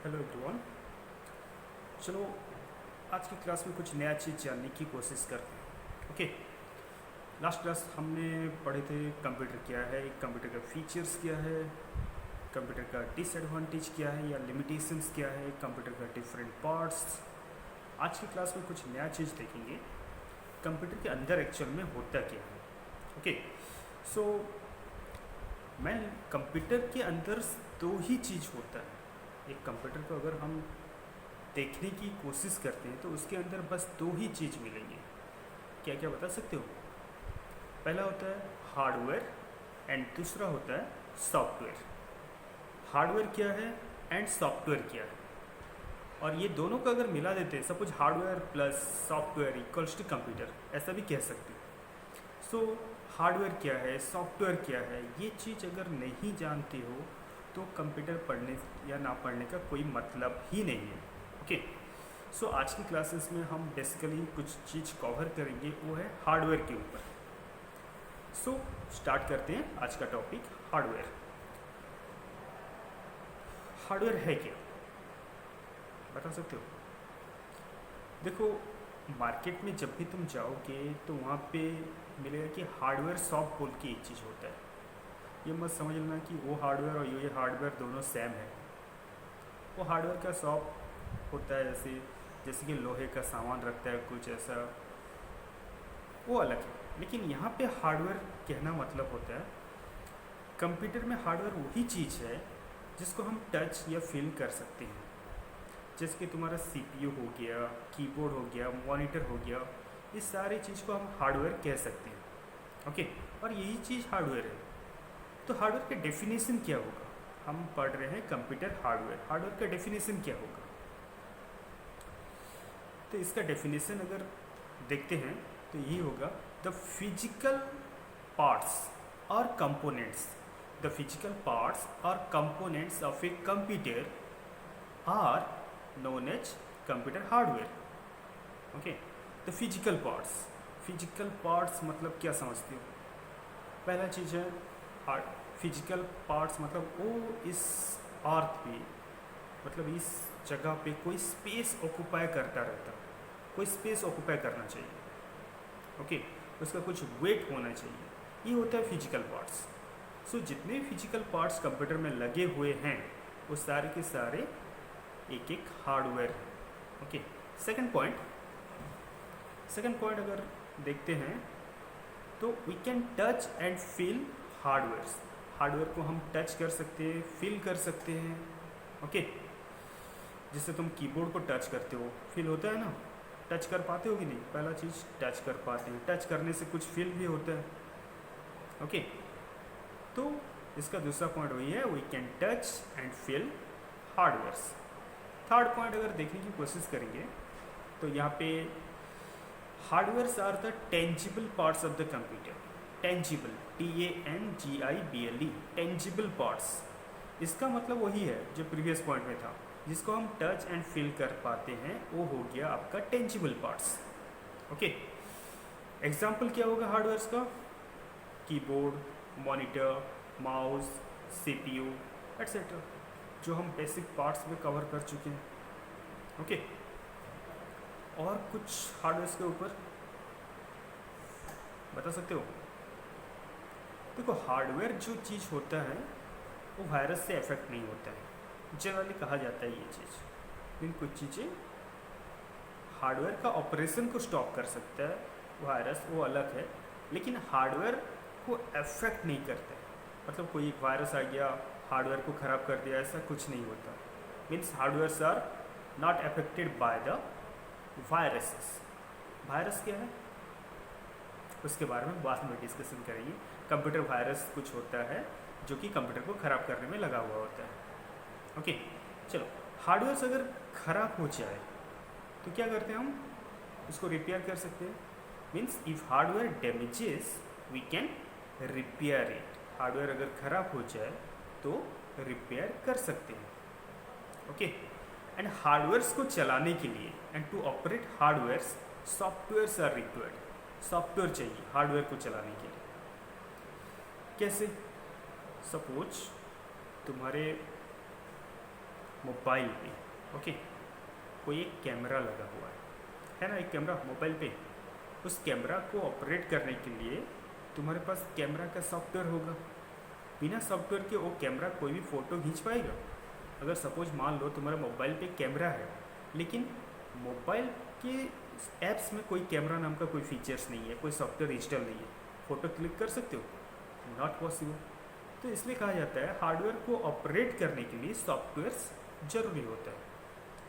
Hello everyone. चलो आज की क्लास में कुछ नया चीज़ जानने की कोशिश करते हैं। ओके, लास्ट क्लास हमने पढ़े थे कंप्यूटर क्या है, कंप्यूटर का फीचर्स क्या है, कंप्यूटर का डिसएडवांटेज क्या है या लिमिटेशंस क्या है, कंप्यूटर का डिफरेंट पार्ट्स। आज की क्लास में कुछ नया चीज़ देखेंगे, कंप्यूटर के अंदर एक्चुअल में होता क्या है। ओके, सो मैं कंप्यूटर के अंदर दो ही चीज़ होता है। एक कंप्यूटर को अगर हम देखने की कोशिश करते हैं तो उसके अंदर बस दो ही चीज़ मिलेंगे। क्या क्या बता सकते हो? पहला होता है हार्डवेयर एंड दूसरा होता है सॉफ्टवेयर। हार्डवेयर क्या है एंड सॉफ्टवेयर क्या है, और ये दोनों को अगर मिला देते हैं, suppose hardware plus software equals to computer, ऐसा भी कह सकते हैं। सो हार्डवेयर क्या है, सॉफ्टवेयर क्या है, ये चीज़ अगर नहीं जानते हो तो कंप्यूटर पढ़ने या ना पढ़ने का कोई मतलब ही नहीं है। ओके, सो आज की क्लासेस में हम बेसिकली कुछ चीज़ कवर करेंगे, वो है हार्डवेयर के ऊपर। सो स्टार्ट करते हैं आज का टॉपिक, हार्डवेयर। हार्डवेयर है क्या, बता सकते हो? देखो, मार्केट में जब भी तुम जाओगे तो वहाँ पे मिलेगा कि हार्डवेयर शॉप बोल के एक चीज़ होता है। ये मत समझ लेना कि वो हार्डवेयर और ये हार्डवेयर दोनों सेम है। वो हार्डवेयर का शॉप होता है जैसे जैसे कि लोहे का सामान रखता है कुछ ऐसा, वो अलग है। लेकिन यहाँ पे हार्डवेयर कहना मतलब होता है कंप्यूटर में हार्डवेयर वही चीज़ है जिसको हम टच या फील कर सकते हैं। जैसे कि तुम्हारा सीपीयू हो गया, कीबोर्ड हो गया, मॉनिटर हो गया, इस सारी चीज़ को हम हार्डवेयर कह सकते हैं। ओके, और यही चीज़ हार्डवेयर है। तो हार्डवेयर का डेफिनेशन क्या होगा? हम पढ़ रहे हैं कंप्यूटर हार्डवेयर, हार्डवेयर का डेफिनेशन क्या होगा? तो इसका डेफिनेशन अगर देखते हैं तो यही होगा, द फिजिकल पार्ट्स और कंपोनेंट्स, द फिजिकल पार्ट्स और components of a computer are known as computer hardware. Okay, the physical parts, physical parts मतलब क्या समझते हो? पहला चीज़ है हार्ड। फिजिकल पार्ट्स मतलब वो इस अर्थ पे, मतलब इस जगह पे कोई स्पेस ऑक्यूपाई करता रहता, कोई स्पेस ऑक्यूपाई करना चाहिए। ओके, उसका कुछ वेट होना चाहिए, ये होता है फिजिकल पार्ट्स। सो जितने फिजिकल पार्ट्स कंप्यूटर में लगे हुए हैं वो सारे के सारे एक एक हार्डवेयर है। ओके, सेकंड पॉइंट अगर देखते हैं तो we can touch and feel hardware. Hardware को हम टच कर सकते हैं, फील कर सकते हैं। ओके, जिससे तुम कीबोर्ड को टच करते हो, फील होता है ना, टच कर पाते हो कि नहीं? पहला चीज़ टच कर पाते हैं, टच करने से कुछ फील भी होता है। ओके, तो इसका दूसरा पॉइंट वही है, we can touch and feel hardwares. Third point अगर देखने की कोशिश करेंगे तो यहाँ पे hardwares are the tangible parts of the computer. Tangible, TANGIBLE, tangible parts. इसका मतलब वही है जो प्रीवियस पॉइंट में था, जिसको हम टच एंड फील कर पाते हैं, वो हो गया आपका टेंजिबल पार्ट्स। ओके, एग्जाम्पल क्या होगा हार्डवेयर्स का? Keyboard, monitor, mouse, CPU etcetera, जो हम बेसिक पार्ट्स में कवर कर चुके हैं। ओके, और कुछ हार्डवेयर के ऊपर बता सकते हो? देखो, हार्डवेयर जो चीज़ होता है वो वायरस से अफेक्ट नहीं होता है, जनरली कहा जाता है ये चीज़। लेकिन कुछ चीज़ें हार्डवेयर का ऑपरेशन को स्टॉप कर सकता है, वायरस वो अलग है, लेकिन हार्डवेयर को अफेक्ट नहीं करता है। मतलब कोई एक वायरस आ गया, हार्डवेयर को ख़राब कर दिया, ऐसा कुछ नहीं होता। Means hardwares are not affected by the viruses. Virus क्या है उसके बारे में बाद में डिस्कशन करेंगे। कंप्यूटर वायरस कुछ होता है जो कि कंप्यूटर को ख़राब करने में लगा हुआ होता है। ओके, चलो, हार्डवेयर अगर ख़राब हो जाए तो क्या करते हैं हम? उसको रिपेयर कर सकते हैं। Means if hardware damages we can repair it. Hardware अगर ख़राब हो जाए तो रिपेयर कर सकते हैं। ओके, एंड हार्डवेयर्स को चलाने के लिए and to operate hardwares softwares are required. Software चाहिए हार्डवेयर को चलाने के लिए। कैसे? सपोज तुम्हारे मोबाइल पे, ओके, कोई एक कैमरा लगा हुआ है ना, एक कैमरा मोबाइल पे। उस कैमरा को ऑपरेट करने के लिए तुम्हारे पास कैमरा का सॉफ्टवेयर होगा। बिना सॉफ्टवेयर के वो कैमरा कोई भी फ़ोटो खींच पाएगा? अगर सपोज मान लो तुम्हारे मोबाइल पे कैमरा है, लेकिन मोबाइल के ऐप्स में कोई कैमरा नाम का कोई फीचर्स नहीं है, कोई सॉफ्टवेयर इंस्टॉल नहीं है, फ़ोटो क्लिक कर सकते हो? Not possible. तो इसलिए कहा जाता है हार्डवेयर को ऑपरेट करने के लिए सॉफ्टवेयर ज़रूरी होता है,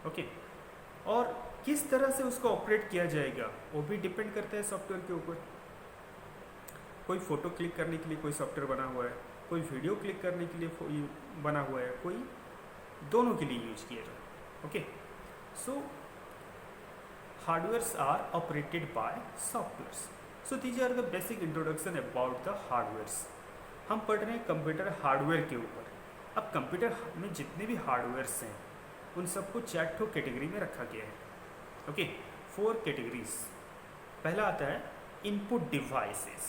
ओके। और किस तरह से उसको ऑपरेट किया जाएगा वो भी डिपेंड करता है सॉफ्टवेयर के ऊपर। कोई फ़ोटो क्लिक करने के लिए कोई सॉफ्टवेयर बना हुआ है, कोई वीडियो क्लिक करने के लिए बना हुआ है, कोई दोनों के लिए यूज किया जाए, okay. So hardwares are operated by softwares. So these are the basic introduction about the hardwares. हम पढ़ रहे हैं कंप्यूटर हार्डवेयर के ऊपर। अब कंप्यूटर में जितने भी हार्डवेयर्स हैं उन सबको 4 कैटेगरी में रखा गया है, ओके। 4 कैटेगरीज। पहला आता है इनपुट डिवाइसेस,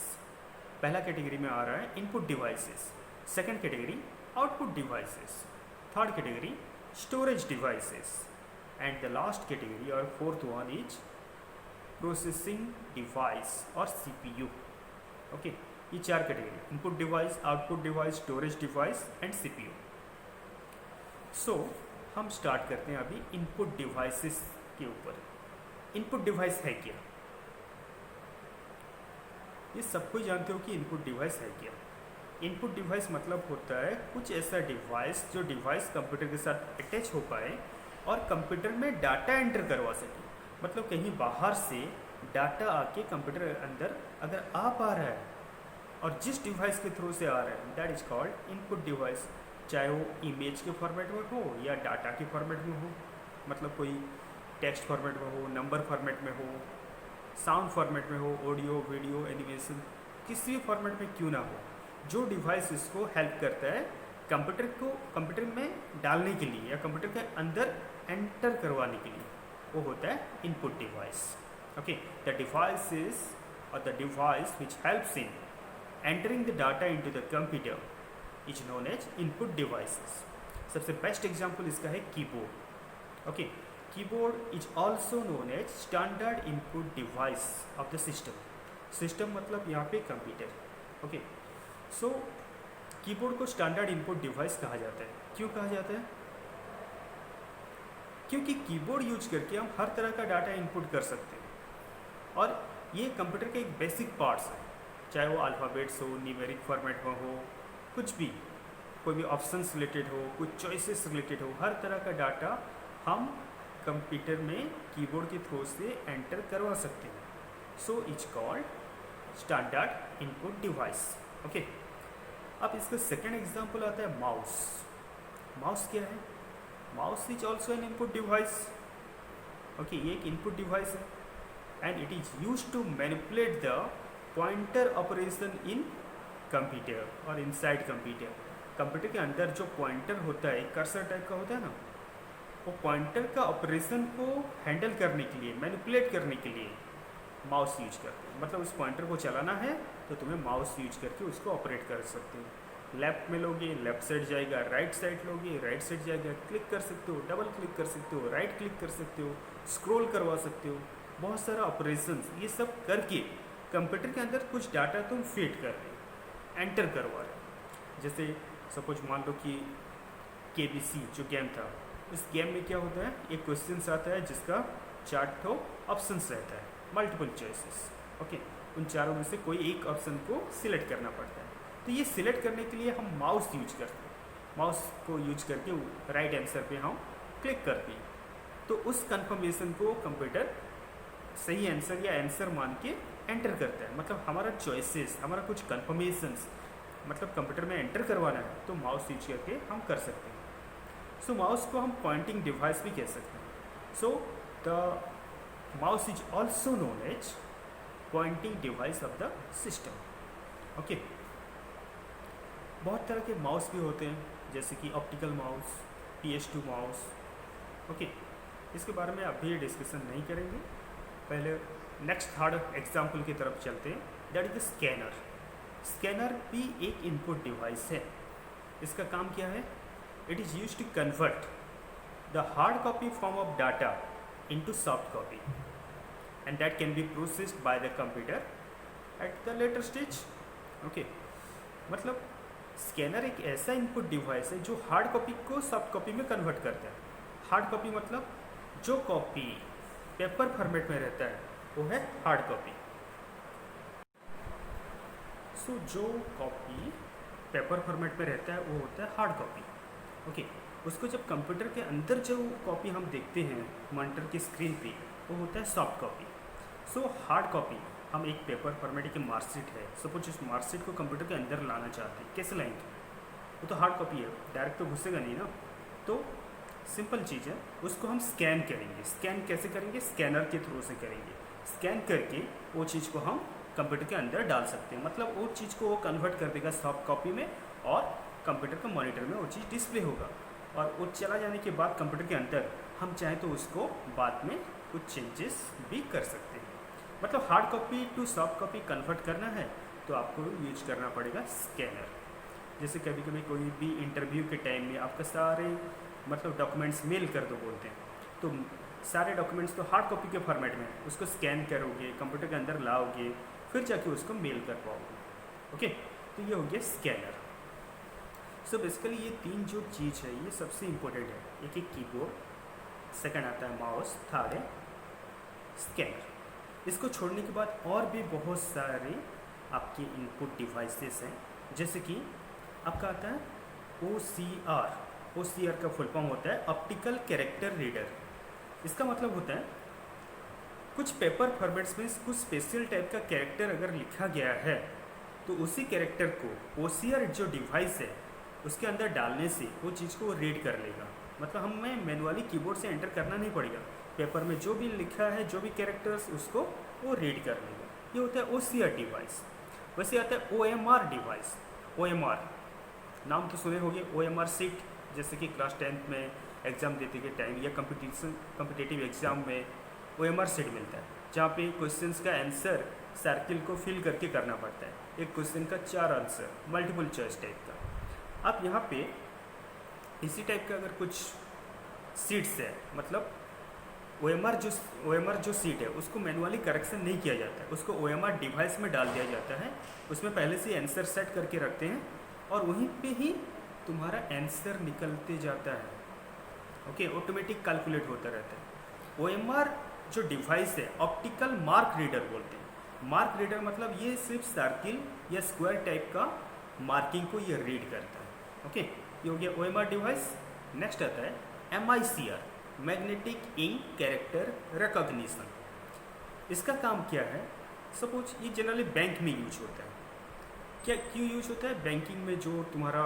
पहला कैटेगरी में आ रहा है input devices. Second category output devices. Third category storage devices and the last category और fourth one is processing device और सीपीयू, ओके। ये 4 category, input device, output device, storage device and CPU. So हम start करते हैं अभी input devices के ऊपर। Input device है क्या? ये सबको जानते हो कि इनपुट डिवाइस है क्या। इनपुट डिवाइस मतलब होता है कुछ ऐसा डिवाइस जो डिवाइस कंप्यूटर के साथ अटैच हो पाए और कंप्यूटर में डाटा एंटर करवा सके। मतलब कहीं बाहर से डाटा आके कंप्यूटर अंदर अगर आ पा रहा है और जिस डिवाइस के थ्रू से आ रहा है that is called input device. चाहे वो इमेज के फॉर्मेट में हो या डाटा के फॉर्मेट में हो, मतलब कोई टेक्स्ट फॉर्मेट में हो, नंबर फॉर्मेट में हो, साउंड फॉर्मेट में हो, ऑडियो वीडियो एनिमेशन, किसी भी फॉर्मेट में क्यों ना हो, जो डिवाइस इसको हेल्प करता है कंप्यूटर को कंप्यूटर में डालने के लिए या कंप्यूटर के अंदर एंटर करवाने के लिए, वो होता है input device, okay. The device is और the device which helps in entering the data into the computer is known as input devices. सबसे बेस्ट एग्जांपल इसका है keyboard, okay. Keyboard is also known as standard input device of the system. System मतलब यहाँ पे computer, okay. So keyboard को standard input device कहा जाता है। क्यों कहा जाता है? क्योंकि कीबोर्ड यूज करके हम हर तरह का डाटा इनपुट कर सकते हैं और ये कंप्यूटर के एक बेसिक पार्ट्स हैं, चाहे वो अल्फ़ाबेट्स हो, न्यूमेरिक फॉर्मेट में हो, कुछ भी, कोई भी ऑप्शंस रिलेटेड हो, कुछ चॉइसेस रिलेटेड हो, हर तरह का डाटा हम कंप्यूटर में कीबोर्ड के थ्रू से एंटर करवा सकते हैं। सो it's called standard input device, okay. अब इसका सेकेंड एग्जांपल आता है माउस। माउस क्या है? Mouse is also an input device, okay. ये एक इनपुट डिवाइस है and it is use to manipulate the pointer operation in computer और इनसाइड कंप्यूटर। कंप्यूटर के अंदर जो पॉइंटर होता है, कर्सर टाइप का होता है ना, वो पॉइंटर का ऑपरेशन को हैंडल करने के लिए, मैनिपुलेट करने के लिए माउस यूज करते हैं। मतलब उस पॉइंटर को चलाना है तो तुम्हें माउस यूज करके उसको ऑपरेट कर सकते हो। लेफ्ट में लोगे लेफ्ट साइड जाएगा, राइट साइड लोगे राइट साइड जाएगा, क्लिक कर सकते हो, डबल क्लिक कर सकते हो, राइट क्लिक कर सकते हो, स्क्रॉल करवा सकते हो, बहुत सारा ऑपरेशंस। ये सब करके कंप्यूटर के अंदर कुछ डाटा तुम फीड कर रहे हो, एंटर करवा रहे हो। जैसे सपोज मान लो कि KBC जो गेम था, इस गेम में क्या होता है, एक क्वेश्चन आता है जिसका 4 ऑप्शंस रहता है, मल्टीपल चॉइसेस, ओके। उन चारों में से कोई एक ऑप्शन को सिलेक्ट करना पड़ता है। तो ये सिलेक्ट करने के लिए हम माउस यूज करते हैं। माउस को यूज करके राइट आंसर पे हम क्लिक करते हैं, तो उस कंफर्मेशन को कंप्यूटर सही आंसर या आंसर मान के एंटर करता है। मतलब हमारा चॉइसेस, हमारा कुछ कंफर्मेशंस मतलब कंप्यूटर में एंटर करवाना है तो माउस यूज करके हम कर सकते हैं। सो माउस को हम पॉइंटिंग डिवाइस भी कह सकते हैं। So the mouse is also known as pointing device of the system, okay. बहुत तरह के माउस भी होते हैं, जैसे कि optical mouse, PS2 mouse, okay. इसके बारे में अभी डिस्कशन नहीं करेंगे, पहले नेक्स्ट थर्ड एग्जाम्पल की तरफ चलते हैं, that is the scanner. Scanner भी एक इनपुट डिवाइस है। इसका काम क्या है? It is use to convert the hard copy form of data into soft copy and that can be processed by the computer at the later stage. Okay, मतलब scanner एक ऐसा इनपुट डिवाइस है जो हार्ड कॉपी को soft copy में convert करता है। Hard copy मतलब जो कॉपी पेपर फॉर्मेट में रहता है वो है हार्ड कॉपी। सो जो कॉपी पेपर फॉर्मेट में रहता है वो होता है हार्ड कॉपी। ओके, उसको जब कंप्यूटर के अंदर जो कॉपी हम देखते हैं मॉनिटर की स्क्रीन पे वो होता है soft copy. So hard copy हम एक पेपर फॉर्मेट की मार्कशीट है, सपोज उस मार्कशीट को कंप्यूटर के अंदर लाना चाहते हैं, कैसे लाएंगे? वो तो हार्ड कॉपी है, डायरेक्ट तो घुसेगा नहीं ना। तो सिंपल चीज़ है, उसको हम स्कैन करेंगे। स्कैन कैसे करेंगे? स्कैनर के थ्रू से करेंगे। स्कैन करके वो चीज़ को हम कंप्यूटर के अंदर डाल सकते हैं, मतलब वो चीज़ को वो कन्वर्ट कर देगा सॉफ्ट कॉपी में और कंप्यूटर के मॉनिटर में वो चीज़ डिस्प्ले होगा। और वो चला जाने के बाद कंप्यूटर के अंदर हम चाहें तो उसको बाद में कुछ चेंजेस भी कर सकते हैं। मतलब hard copy to soft copy convert करना है तो आपको यूज करना पड़ेगा स्कैनर। जैसे कभी कभी कोई भी इंटरव्यू के टाइम में आपका सारे मतलब डॉक्यूमेंट्स मेल कर दो बोलते हैं, तो सारे डॉक्यूमेंट्स तो हार्ड कॉपी के फॉर्मेट में, उसको स्कैन करोगे, कंप्यूटर के अंदर लाओगे, फिर जाके उसको मेल कर पाओगे। ओके, तो ये हो गया स्कैनर। सो बेसिकली ये तीन जो चीज़ है ये सबसे इम्पोर्टेंट है। एक एक कीबोर्ड, सेकंड आता है माउस, थर्ड है स्कैनर। इसको छोड़ने के बाद और भी बहुत सारे आपके इनपुट डिवाइसेस हैं, जैसे कि आपका आता है OCR। OCR का फुल फॉर्म होता है ऑप्टिकल कैरेक्टर रीडर। इसका मतलब होता है कुछ पेपर फॉर्मेट्स में कुछ स्पेशल टाइप का कैरेक्टर अगर लिखा गया है तो उसी कैरेक्टर को OCR जो डिवाइस है उसके अंदर डालने से वो चीज़ को रीड कर लेगा। मतलब हमें मैनुअली कीबोर्ड से एंटर करना नहीं पड़ेगा, पेपर में जो भी लिखा है, जो भी कैरेक्टर्स, उसको वो रीड कर लेगा। ये होता है OCR डिवाइस। वैसे आता है OMR डिवाइस। OMR नाम तो सुने होंगे, OMR सीट, जैसे कि क्लास 10th में एग्ज़ाम देते के टाइम या कम्पिटिटिव एग्ज़ाम में OMR सीट मिलता है, जहाँ पे क्वेश्चंस का आंसर सर्किल को फिल करके करना पड़ता है। एक क्वेश्चन का 4 आंसर, मल्टीपल चॉइस टाइप का। अब यहाँ पे इसी टाइप का अगर कुछ सीट्स है, मतलब OMR जो सीट है उसको मैनुअली करेक्शन नहीं किया जाता है, उसको OMR डिवाइस में डाल दिया जाता है। उसमें पहले से आंसर सेट करके रखते हैं और वहीं पे ही तुम्हारा आंसर निकलते जाता है। ओके, ऑटोमेटिक कैलकुलेट होता रहता है। OMR जो डिवाइस है ऑप्टिकल मार्क रीडर बोलते हैं। मार्क रीडर मतलब ये सिर्फ सर्किल या स्क्वायर टाइप का मार्किंग को ये रीड करता है। ओके, ये हो गया OMR डिवाइस। नेक्स्ट आता है MICR, magnetic ink character recognition. इसका काम क्या है? सपोज ये जनरली बैंक में यूज होता है। क्या क्यों यूज होता है? बैंकिंग में जो तुम्हारा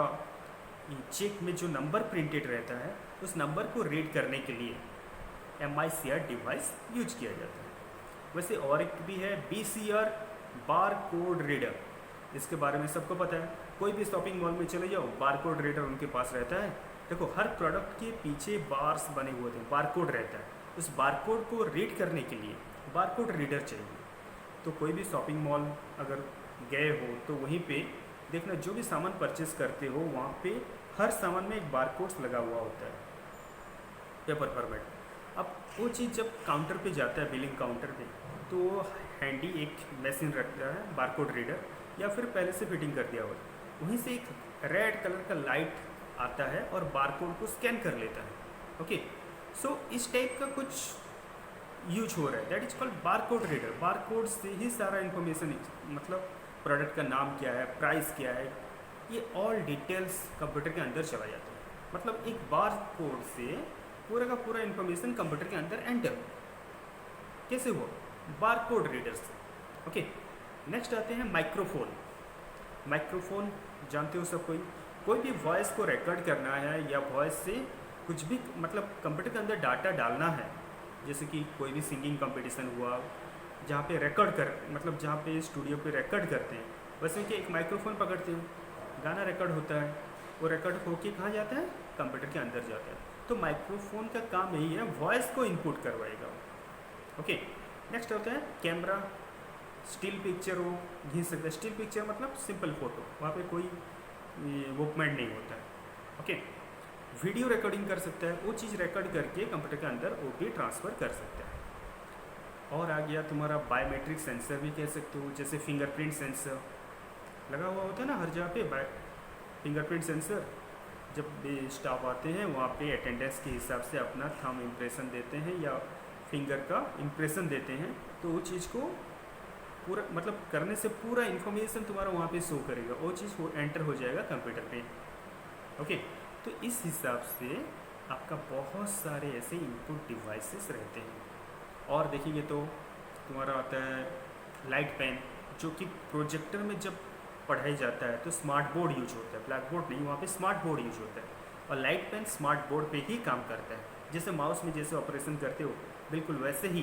चेक में जो नंबर प्रिंटेड रहता है उस नंबर को रीड करने के लिए MICR डिवाइस यूज किया जाता है। वैसे और एक भी है BCR, बार कोड रीडर। इसके बारे में सबको पता है, कोई भी शॉपिंग मॉल में चले जाओ, बार कोड रीडर उनके पास रहता है। देखो हर प्रोडक्ट के पीछे बार्स बने हुए थे, बार कोड रहता है। उस बार कोड को रीड करने के लिए बार कोड रीडर चाहिए। तो कोई भी शॉपिंग मॉल अगर गए हो तो वहीं पे देखना, जो भी सामान परचेस करते हो वहाँ पे हर सामान में एक बार कोड्स लगा हुआ होता है पेपर फॉर्मेट। अब वो चीज़ जब काउंटर पे जाता है, बिलिंग काउंटर पे, तो हैंडी एक मशीन रखता है बार कोड रीडर, या फिर पहले से फिटिंग कर दिया हुआ, वहीं से एक रेड कलर का लाइट आता है और बारकोड को स्कैन कर लेता है। ओके, सो इस टाइप का कुछ यूज हो रहा है, that is called barcode reader. Barcode से ही सारा इन्फॉर्मेशन, मतलब प्रोडक्ट का नाम क्या है, प्राइस क्या है, ये ऑल डिटेल्स कंप्यूटर के अंदर चला जाता है। मतलब एक बारकोड से पूरा का पूरा इन्फॉर्मेशन कंप्यूटर के अंदर एंटर कैसे हुआ? बारकोड रीडर से। ओके, नेक्स्ट आते हैं माइक्रोफोन। माइक्रोफोन जानते हो सब कोई भी वॉइस को रिकॉर्ड करना है या वॉइस से कुछ भी, मतलब कंप्यूटर के अंदर डाटा डालना है, जैसे कि कोई भी सिंगिंग कंपटीशन हुआ जहाँ पे रिकॉर्ड कर, मतलब जहाँ पे स्टूडियो पे रिकॉर्ड करते हैं, वैसे कि एक माइक्रोफोन पकड़ते हैं, गाना रिकॉर्ड होता है, वो रिकॉर्ड होके कहाँ जाता है? कंप्यूटर के अंदर जाता है। तो माइक्रोफोन का काम यही है, वॉइस को इनपुट करवाएगा। ओके, नेक्स्ट होता है कैमरा। स्टिल पिक्चर हो खींच सकते हैं। स्टिल पिक्चर मतलब सिंपल फोटो, वहाँ पे कोई मूवमेंट नहीं होता है। ओके, वीडियो रिकॉर्डिंग कर सकता है, वो चीज़ रिकॉर्ड करके कंप्यूटर के अंदर वो भी ट्रांसफ़र कर सकता है। और आ गया तुम्हारा बायोमेट्रिक सेंसर भी कह सकते हो, जैसे फिंगरप्रिंट सेंसर लगा हुआ होता है ना हर जगह पे। फिंगरप्रिंट सेंसर जब भी स्टाफ आते हैं वहाँ पे अटेंडेंस के हिसाब से अपना थंब इम्प्रेशन देते हैं या फिंगर का इम्प्रेशन देते हैं, तो वो चीज़ को पूरा मतलब करने से पूरा इन्फॉर्मेशन तुम्हारा वहाँ पे शो करेगा, वो चीज़ वो एंटर हो जाएगा कंप्यूटर पे। ओके, तो इस हिसाब से आपका बहुत सारे ऐसे इनपुट डिवाइसेस रहते हैं। और देखेंगे तो तुम्हारा आता है लाइट पेन, जो कि प्रोजेक्टर में जब पढ़ाई जाता है तो स्मार्ट बोर्ड यूज होता है, ब्लैक बोर्ड नहीं, वहाँ पे स्मार्ट बोर्ड यूज होता है। और लाइट पेन स्मार्ट बोर्ड पे ही काम करता है। जैसे माउस में जैसे ऑपरेशन करते हो बिल्कुल वैसे ही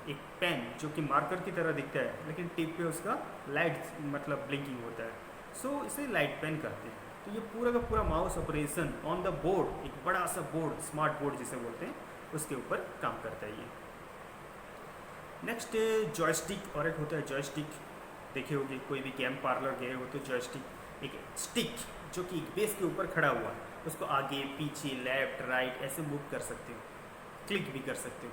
एक पेन जो कि मार्कर की तरह दिखता है, लेकिन टिप पे उसका लाइट मतलब ब्लिंकिंग होता है, सो इसे लाइट पेन कहते हैं। तो ये पूरा का पूरा mouse operation on the board, एक बड़ा सा बोर्ड, स्मार्ट बोर्ड जिसे बोलते हैं, उसके ऊपर काम करता है ये। नेक्स्ट जॉयस्टिक, और एक होता है जॉयस्टिक, देखे होगे कोई भी गेम पार्लर गए हो तो जॉयस्टिक एक स्टिक जो कि एक बेस के ऊपर खड़ा हुआ है, उसको आगे पीछे लेफ्ट राइट ऐसे मूव कर सकते हो, क्लिक भी कर सकते हो।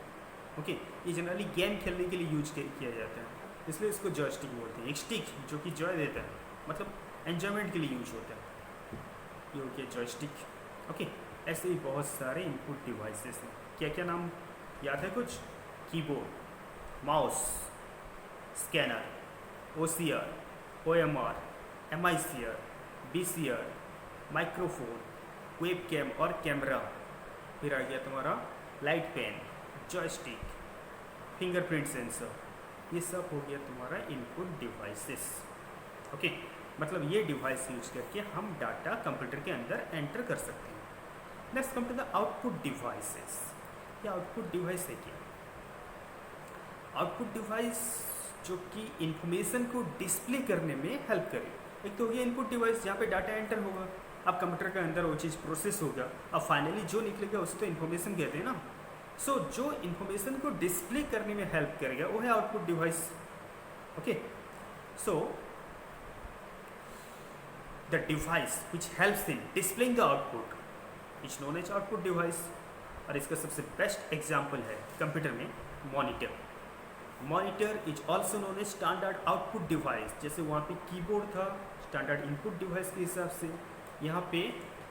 ओके, ये जनरली गेम खेलने के लिए यूज किया जाता है, इसलिए इसको जॉयस्टिक बोलते हैं। एक स्टिक जो कि जॉय देता है, मतलब एन्जॉयमेंट के लिए यूज होता है, ये हो गया जॉयस्टिक। ओके, ऐसे ही बहुत सारे इनपुट डिवाइसेस हैं। क्या क्या नाम याद है कुछ? Keyboard, mouse, scanner, OCR, OMR, MICR, BCR, microphone, webcam और कैमरा, फिर आ गया तुम्हारा light pen, joystick, fingerprint sensor, ये सब हो गया तुम्हारा इनपुट डिवाइसेस। ओके, मतलब ये डिवाइस यूज करके हम डाटा कंप्यूटर के अंदर एंटर कर सकते हैं। Next come to the output devices. ये आउटपुट डिवाइस है क्या? आउटपुट डिवाइस जो कि इंफॉर्मेशन को डिस्प्ले करने में हेल्प करे। एक तो हो गया इनपुट डिवाइस जहाँ पे डाटा एंटर होगा, अब कंप्यूटर के अंदर वो चीज़ प्रोसेस होगा, अब फाइनली जो निकलेगा उसे तो इन्फॉर्मेशन कहते हैं ना। सो जो इन्फॉर्मेशन को डिस्प्ले करने में हेल्प करेगा वो है output device. Okay, so the device which helps in displaying the output is known as output device. और इसका सबसे बेस्ट एग्जाम्पल है कंप्यूटर में monitor. Monitor is also known as standard output device. जैसे वहाँ पे कीबोर्ड था स्टैंडर्ड इनपुट डिवाइस के हिसाब से, यहाँ पे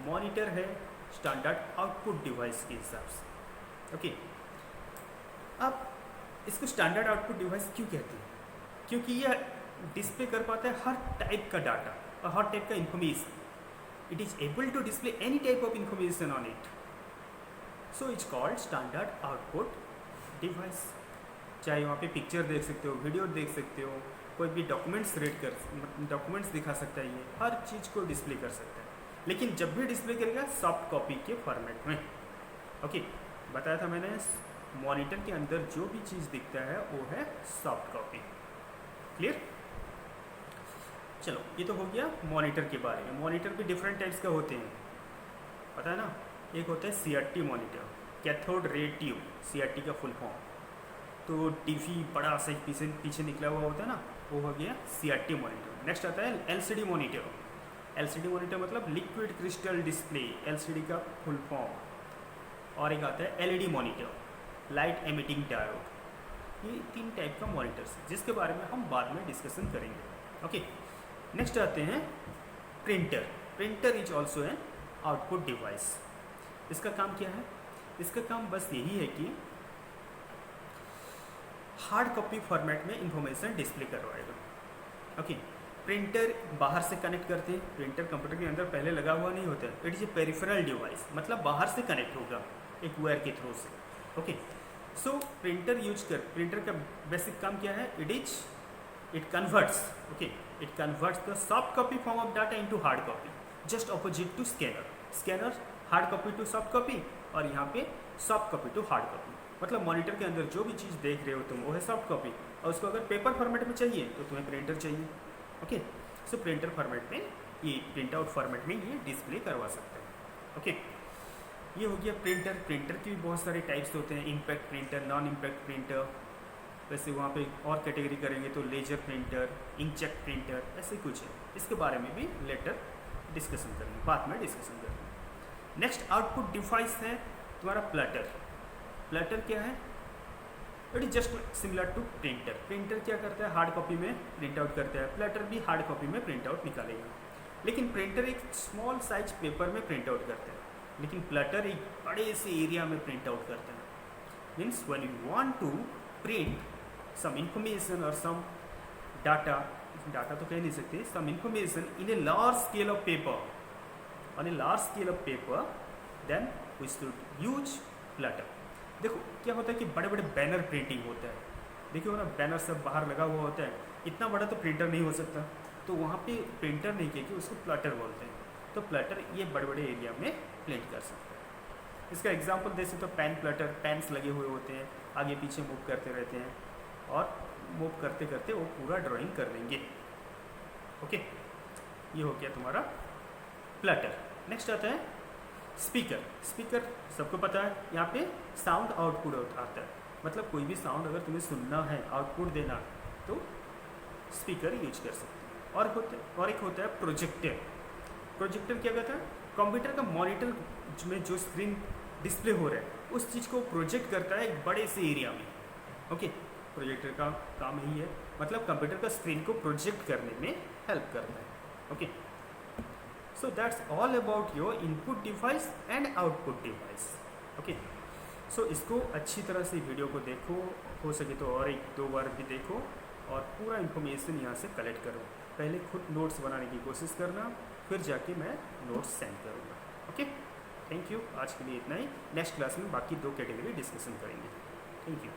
मॉनिटर है स्टैंडर्ड आउटपुट डिवाइस के हिसाब से। ओके, अब इसको स्टैंडर्ड आउटपुट डिवाइस क्यों कहते हैं? क्योंकि यह डिस्प्ले कर पाता है हर टाइप का डाटा और हर टाइप का information. It is able to display any type of information on it, so it's called standard output device. चाहे वहाँ पे पिक्चर देख सकते हो, वीडियो देख सकते हो, कोई भी डॉक्यूमेंट्स डॉक्यूमेंट्स दिखा सकता है, ये हर चीज़ को डिस्प्ले कर सकता है, लेकिन जब भी डिस्प्ले करेगा सॉफ्ट कॉपी के फॉर्मेट में। ओके, बताया था मैंने, मॉनिटर के अंदर जो भी चीज़ दिखता है वो है सॉफ्ट कॉपी। क्लियर? चलो, ये तो हो गया मॉनिटर के बारे में। मॉनिटर भी डिफरेंट टाइप्स का होते हैं, पता है ना। एक होता है CRT monitor, cathode ray tube, CRT का फुल फॉर्म। तो टीवी बड़ा सा पीछे निकला हुआ होता है ना, वो हो गया CRT मॉनिटर। नेक्स्ट आता है LCD मॉनिटर। LCD मॉनिटर मतलब लिक्विड क्रिस्टल डिस्प्ले, LCD का फुल फॉर्म। और एक आता है LED monitor, light emitting diode. ये 3 टाइप का मॉनिटर्स जिसके बारे में हम बाद में डिस्कशन करेंगे। ओके, नेक्स्ट आते हैं printer. Printer is also an output device. इसका काम क्या है? इसका काम बस यही है कि हार्ड कॉपी फॉर्मेट में इंफॉर्मेशन डिस्प्ले करवाएगा। ओके, प्रिंटर बाहर से कनेक्ट करते हैं। प्रिंटर कंप्यूटर के अंदर पहले लगा हुआ नहीं होता, it is a peripheral device, मतलब बाहर से कनेक्ट होगा एक वायर के थ्रू से। ओके, सो प्रिंटर का बेसिक काम क्या है? It converts the soft copy form of data into hard copy, just opposite to scanner hard copy to soft copy, और यहाँ पे soft copy to hard copy. मतलब मॉनिटर के अंदर जो भी चीज़ देख रहे हो तुम वो है सॉफ्ट कॉपी, और उसको अगर पेपर फॉर्मेट में चाहिए तो तुम्हें प्रिंटर चाहिए। ओके, सो प्रिंटर फॉर्मेट में, ये प्रिंट आउट फॉर्मेट में ये डिस्प्ले करवा सकते हैं। ओके, ये हो गया प्रिंटर। प्रिंटर के भी बहुत सारे टाइप्स होते हैं, impact printer, non impact printer. वैसे वहाँ पे और कैटेगरी करेंगे तो लेजर प्रिंटर, इंकजेट प्रिंटर, ऐसे कुछ है। इसके बारे में भी लेटर डिस्कशन करेंगे, बाद में डिस्कशन करेंगे। नेक्स्ट आउटपुट डिवाइस है तुम्हारा प्लटर। प्लटर क्या है? It is just similar to printer. Printer क्या करता है? हार्ड कॉपी में प्रिंट आउट करता है। प्लटर भी हार्ड कॉपी में प्रिंट आउट निकालेगा, लेकिन प्रिंटर एक स्मॉल साइज पेपर में प्रिंट आउट करता है, लेकिन प्लटर एक बड़े से एरिया में प्रिंट आउट करता है। Means when you want to print some information और सम डाटा तो कह नहीं सकते, some information in a large scale of paper, on a large scale of paper, then we should use plotter. देखो क्या होता है कि बड़े बड़े बैनर प्रिंटिंग होता है, देखिए ना बैनर सब बाहर लगा हुआ होता है, इतना बड़ा तो प्रिंटर नहीं हो सकता, तो वहाँ पे प्रिंटर नहीं कह के उसको प्लटर बोलते हैं। तो प्लटर ये बड़े बड़े एरिया में प्रिंट कर सकता है। इसका एग्जांपल जैसे तो पेन प्लटर, पेन्स लगे हुए होते हैं, आगे पीछे मूव करते रहते हैं और मूव करते करते वो पूरा ड्राइंग कर लेंगे। ओके, ये हो गया तुम्हारा प्लटर। नेक्स्ट आता है स्पीकर। स्पीकर सबको पता है, यहाँ पे साउंड आउटपुट आता है, मतलब कोई भी साउंड अगर तुम्हें सुनना है, आउटपुट देना, तो स्पीकर यूज कर सकते हैं। और एक होता है प्रोजेक्टर। प्रोजेक्टर क्या कहता है? कंप्यूटर का मॉनिटर में जो स्क्रीन डिस्प्ले हो रहा है उस चीज़ को प्रोजेक्ट करता है एक बड़े से एरिया में। ओके, प्रोजेक्टर का काम यही है, मतलब कंप्यूटर का स्क्रीन को प्रोजेक्ट करने में हेल्प करता है। Okay, so that's all about your input device and output device. Okay, so इसको अच्छी तरह से वीडियो को देखो, हो सके तो और एक दो बार भी देखो और पूरा इन्फॉर्मेशन यहाँ से कलेक्ट करो। पहले खुद नोट्स बनाने की कोशिश करना, फिर जाके मैं नोट्स सेंड करूँगा। Okay, thank you. आज के लिए इतना ही। नेक्स्ट क्लास में बाकी 2 कैटेगरी डिस्कशन करेंगे। Thank you.